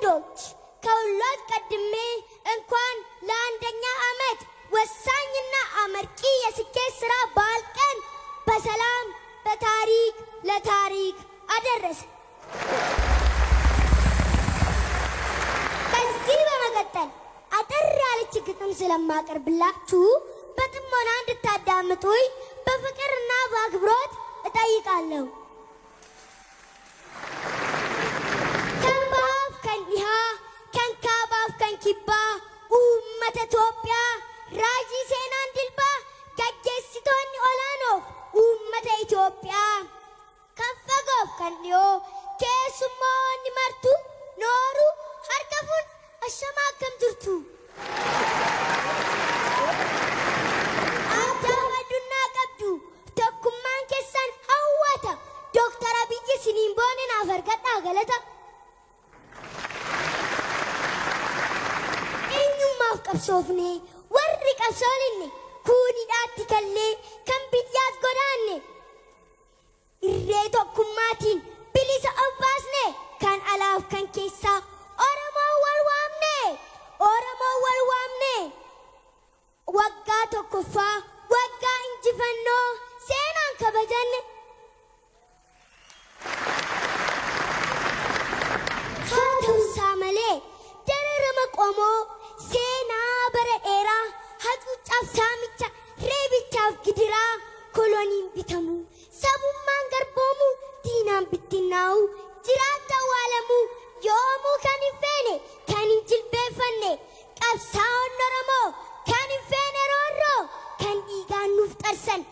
እንግዶች ከሁሉት ቀድሜ እንኳን ለአንደኛ ዓመት ወሳኝና አመርቂ የስኬት ስራ በዓል ቀን በሰላም በታሪክ ለታሪክ አደረሰ። ከዚህ በመቀጠል አጠር ያለች ግጥም ስለማቀርብላችሁ በጥሞና እንድታዳምጡኝ በፍቅርና በአክብሮት እጠይቃለሁ። ከንባፍ ከንዲሃ ከንካባፍ ከንኪባ ኡመተ ኢትዮጵያ ራጂ ሴናን ድልባ ገጌሲቶኒ ኦላኖፍ ኡመተ ኢትዮጵያ ከፈጎፍ ከንዲዮ keessummoonni martu nooru harkafuun ashamaa akkam jirtu addaaf addunyaa qabdu tokkummaan keessan hawwata Dr. Abiyyi siniin boone naaf argadhaa galata eenyummaaf qabsoofne warri qabsoolinne kuunidhaatti kallee kan biyyaas godaanne irree tokkummaatiin bilisa obbaasne kan alaaf kan keessaa Oromoo wal waamne waggaa tokkoffaa waggaa injifannoo seenaan kabajanne haa ta'uusaa malee dararama qomoo seenaa bara dheeraa hacuucaaf saamicha reebichaaf gidiraa koloniin bitamu sabummaan garboomu diinaan bittinnaa'u jiraata awwaalamu yoomuu kan hin feene kan hin jilbeeffanne qabsaa'onni Oromoo kan hin feene roorroo kan dhiigaan nuuf qarsan